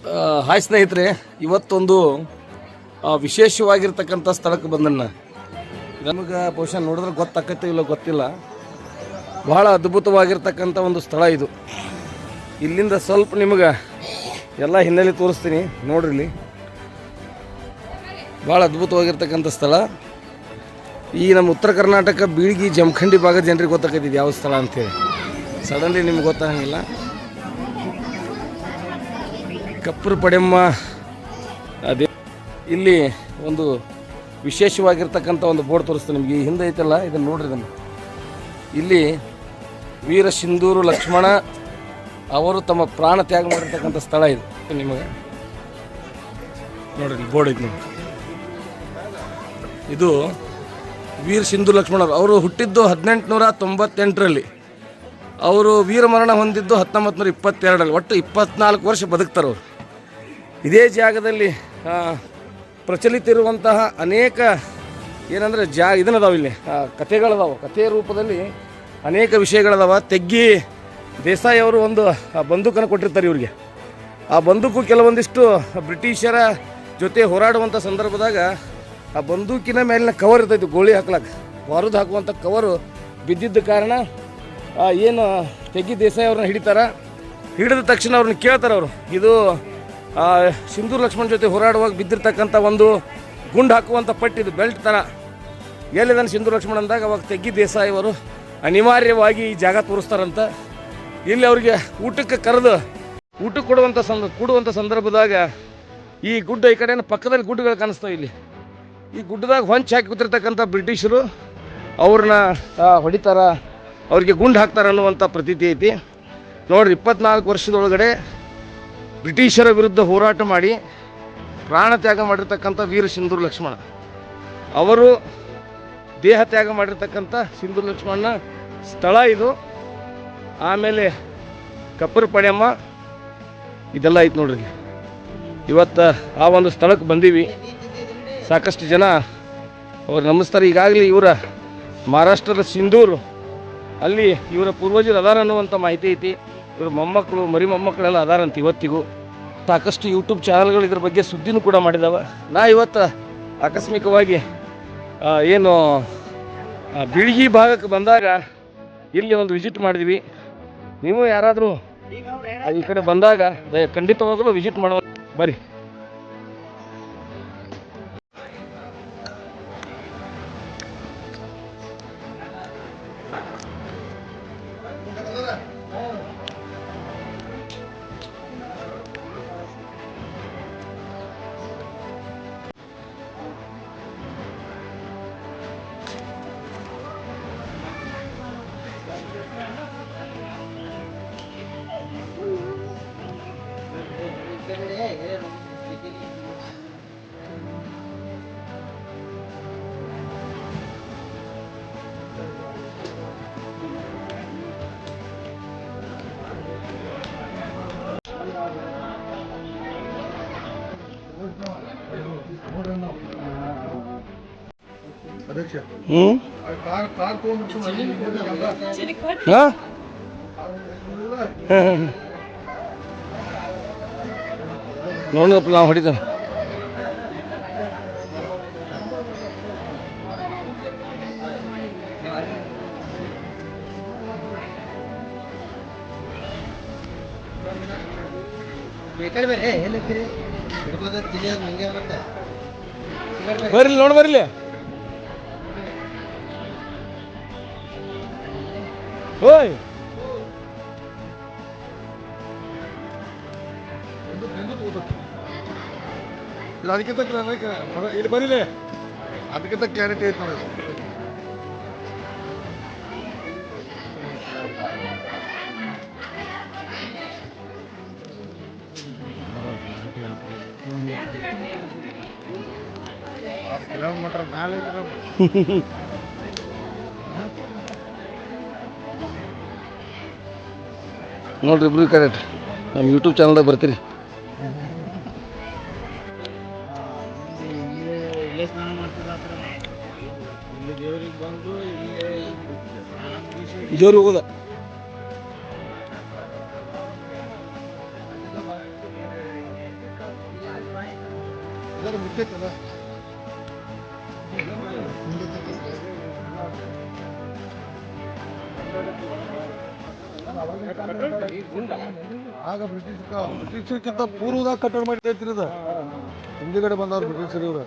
Hi ಸ್ನೇಹಿತರೆ, ಇವತ್ತೊಂದು ವಿಶೇಷವಾಗಿರ್ತಕ್ಕಂಥ ಸ್ಥಳಕ್ಕೆ ಬಂದಣ್ಣ. ನಮಗೆ ಬಹುಶಃ ನೋಡಿದ್ರೆ ಗೊತ್ತಾಕತ್ತೆ ಇಲ್ಲ ಗೊತ್ತಿಲ್ಲ. ಬಹಳ ಅದ್ಭುತವಾಗಿರ್ತಕ್ಕಂಥ ಒಂದು ಸ್ಥಳ ಇದು. ಇಲ್ಲಿಂದ ಸ್ವಲ್ಪ ನಿಮಗೆ ಎಲ್ಲ ಹಿನ್ನೆಲೆ ತೋರಿಸ್ತೀನಿ ನೋಡ್ರಿ. ಇಲ್ಲಿ ಭಾಳ ಅದ್ಭುತವಾಗಿರ್ತಕ್ಕಂಥ ಸ್ಥಳ. ಈ ನಮ್ಮ ಉತ್ತರ ಕರ್ನಾಟಕ ಬೀಳ್ಗಿ ಜಮಖಂಡಿ ಭಾಗದ ಜನರಿಗೆ ಗೊತ್ತಾಕೈತಿದ್ದು ಯಾವ ಸ್ಥಳ ಅಂತೇಳಿ. ಸಡನ್ಲಿ ನಿಮ್ಗೆ ಗೊತ್ತಾಗಂಗಿಲ್ಲ. ಕಪ್ಪರ ಪಡೆಮ್ಮ ಅದೇ ಇಲ್ಲಿ ಒಂದು ವಿಶೇಷವಾಗಿರ್ತಕ್ಕಂಥ ಒಂದು ಬೋರ್ಡ್ ತೋರಿಸ್ತೀನಿ ನಿಮಗೆ. ಈ ಹಿಂದೆ ಐತಲ್ಲ, ಇದನ್ನು ನೋಡ್ರಿ. ಇದನ್ನು ಇಲ್ಲಿ ವೀರ ಸಿಂಧೂರು ಲಕ್ಷ್ಮಣ ಅವರು ತಮ್ಮ ಪ್ರಾಣ ತ್ಯಾಗ ಮಾಡಿರ್ತಕ್ಕಂಥ ಸ್ಥಳ ಇದು. ನಿಮಗೆ ನೋಡ್ರಿ ಬೋರ್ಡ್ ಐತೆ ನೋಡಿ. ಇದು ವೀರ ಸಿಂಧು ಲಕ್ಷ್ಮಣರು. ಅವರು ಹುಟ್ಟಿದ್ದು 1898ರಲ್ಲಿ. ಅವರು ವೀರಮರಣ ಹೊಂದಿದ್ದು 1922ರಲ್ಲಿ. ಒಟ್ಟು 24 ವರ್ಷ ಬದುಕ್ತಾರೆ ಅವರು. ಇದೇ ಜಾಗದಲ್ಲಿ ಪ್ರಚಲಿತ ಇರುವಂತಹ ಅನೇಕ ಏನಂದರೆ ಇದನ್ನದಾವ ಇಲ್ಲಿ ಕಥೆಗಳದಾವ. ಕಥೆಯ ರೂಪದಲ್ಲಿ ಅನೇಕ ವಿಷಯಗಳದಾವ. ತೆಗ್ಗಿ ದೇಸಾಯಿ ಅವರು ಒಂದು ಬಂದೂಕನ್ನು ಕೊಟ್ಟಿರ್ತಾರೆ ಇವ್ರಿಗೆ. ಆ ಬಂದೂಕು ಕೆಲವೊಂದಿಷ್ಟು ಬ್ರಿಟಿಷರ ಜೊತೆ ಹೋರಾಡುವಂಥ ಸಂದರ್ಭದಾಗ ಆ ಬಂದೂಕಿನ ಮೇಲಿನ ಕವರ್ ಇರ್ತೈತಿ, ಗೋಳಿ ಹಾಕ್ಲಕ್ಕೆ ಬಾರುದು ಹಾಕುವಂಥ ಕವರು ಬಿದ್ದಿದ್ದ ಕಾರಣ ಏನು ತೆಗ್ಗಿ ದೇಸಾಯಿ ಅವ್ರನ್ನ ಹಿಡಿತಾರೆ. ಹಿಡಿದ ತಕ್ಷಣ ಅವ್ರನ್ನ ಕೇಳ್ತಾರೆ ಅವರು, ಇದು ಸಿಂಧೂರು ಲಕ್ಷ್ಮಣ ಜೊತೆ ಹೋರಾಡುವಾಗ ಬಿದ್ದಿರ್ತಕ್ಕಂಥ ಒಂದು ಗುಂಡು ಹಾಕುವಂಥ ಪಟ್ಟಿದು ಬೆಲ್ಟ್ ಥರ ಎಲ್ಲಿದ್ದಾನೆ ಸಿಂಧೂರು ಲಕ್ಷ್ಮಣ ಅಂದಾಗ ಅವಾಗ ತೆಗ್ಗಿ ದೇಸಾಯಿ ಅವರು ಅನಿವಾರ್ಯವಾಗಿ ಈ ಜಾಗ ತೋರಿಸ್ತಾರಂತ. ಇಲ್ಲಿ ಅವ್ರಿಗೆ ಊಟಕ್ಕೆ ಕರೆದು ಊಟಕ್ಕೆ ಕೊಡುವಂಥ ಸಂದರ್ಭದಾಗ ಈ ಗುಡ್ಡ ಈ ಕಡೆನ ಪಕ್ಕದಲ್ಲಿ ಗುಡ್ಡಗಳು ಕಾಣಿಸ್ತಾವೆ. ಇಲ್ಲಿ ಈ ಗುಡ್ಡದಾಗ ಹೊಂಚು ಹಾಕಿ ಕೂತಿರ್ತಕ್ಕಂಥ ಬ್ರಿಟಿಷರು ಅವ್ರನ್ನ ಹೊಡಿತಾರ, ಅವ್ರಿಗೆ ಗುಂಡು ಹಾಕ್ತಾರೆ ಅನ್ನುವಂಥ ಪ್ರತೀತಿ ಐತಿ. ನೋಡಿರಿ, 24 ವರ್ಷದೊಳಗಡೆ ಬ್ರಿಟಿಷರ ವಿರುದ್ಧ ಹೋರಾಟ ಮಾಡಿ ಪ್ರಾಣ ತ್ಯಾಗ ಮಾಡಿರ್ತಕ್ಕಂಥ ವೀರ ಸಿಂಧೂರು ಲಕ್ಷ್ಮಣ ಅವರು ದೇಹ ತ್ಯಾಗ ಮಾಡಿರ್ತಕ್ಕಂಥ ಸಿಂಧೂರು ಲಕ್ಷ್ಮಣ ಸ್ಥಳ ಇದು. ಆಮೇಲೆ ಕಪ್ಪರ ಪಡೆಯಮ್ಮ ಇದೆಲ್ಲ ಐತೆ ನೋಡ್ರಿ. ಇವತ್ತು ಆ ಒಂದು ಸ್ಥಳಕ್ಕೆ ಬಂದೀವಿ. ಸಾಕಷ್ಟು ಜನ ಅವ್ರು ನಮಿಸ್ತಾರೆ. ಈಗಾಗಲೇ ಇವರ ಮಹಾರಾಷ್ಟ್ರದ ಸಿಂಧೂರು ಅಲ್ಲಿ ಇವರ ಪೂರ್ವಜರು ಅದಾರ ಅನ್ನುವಂಥ ಮಾಹಿತಿ ಐತಿ. ಇವ್ರ ಮೊಮ್ಮಕ್ಕಳು ಮರಿ ಮೊಮ್ಮಕ್ಕಳೆಲ್ಲ ಅದಾರಂತ ಇವತ್ತಿಗೂ. ಸಾಕಷ್ಟು ಯೂಟ್ಯೂಬ್ ಚಾನಲ್ಗಳು ಇದ್ರ ಬಗ್ಗೆ ಸುದ್ದಿನೂ ಕೂಡ ಮಾಡಿದಾವೆ. ನಾ ಇವತ್ತು ಆಕಸ್ಮಿಕವಾಗಿ ಏನು ಬೀಳ್ಗಿ ಭಾಗಕ್ಕೆ ಬಂದಾಗ ಇಲ್ಲಿ ಒಂದು ವಿಸಿಟ್ ಮಾಡಿದ್ವಿ. ನೀವು ಯಾರಾದರೂ ಈ ಕಡೆ ಬಂದಾಗ ಖಂಡಿತವಾಗಲೂ ವಿಸಿಟ್ ಮಾಡೋ ಬರ್ರಿ. ನೋಡಪ್ಪ ನಾವು ಹೊಡಿತಾನೆ. ಬರ್ಲಿ ನೋಡಿ, ಬರ್ಲಿ. ಓಯ್ ಅದಕ್ಕಿಂತ ಇಲ್ಲಿ ಬರೀಲಿ, ಅದಕ್ಕಿಂತ ಕ್ಲಾರಿಟಿ ಐತೆ ನೋಡಿ. ಕಿಲೋಮೀಟರ್ ಮೇಲೆ ನೋಡ್ರಿ, ಇಬ್ರು ಕರೆಕ್ಟ್ ನಮ್ಮ ಯೂಟ್ಯೂಬ್ ಚಾನಲ್ದಾಗ ಬರ್ತೀರಿ. ದೇವ್ರಿಗೆ ಹೋಗೋದ ಆಗ ಬ್ರಿಟಿಷರ್ಕಿಂತ ಪೂರ್ವದಾಗ ಕಟ್ಟಡ ಮಾಡಿರ್ತೀರಿ ಇದು ಹಿಂದಿಗಡೆ ಬಂದವ್ರು ಬ್ರಿಟಿಷರು ಇವ್ರು.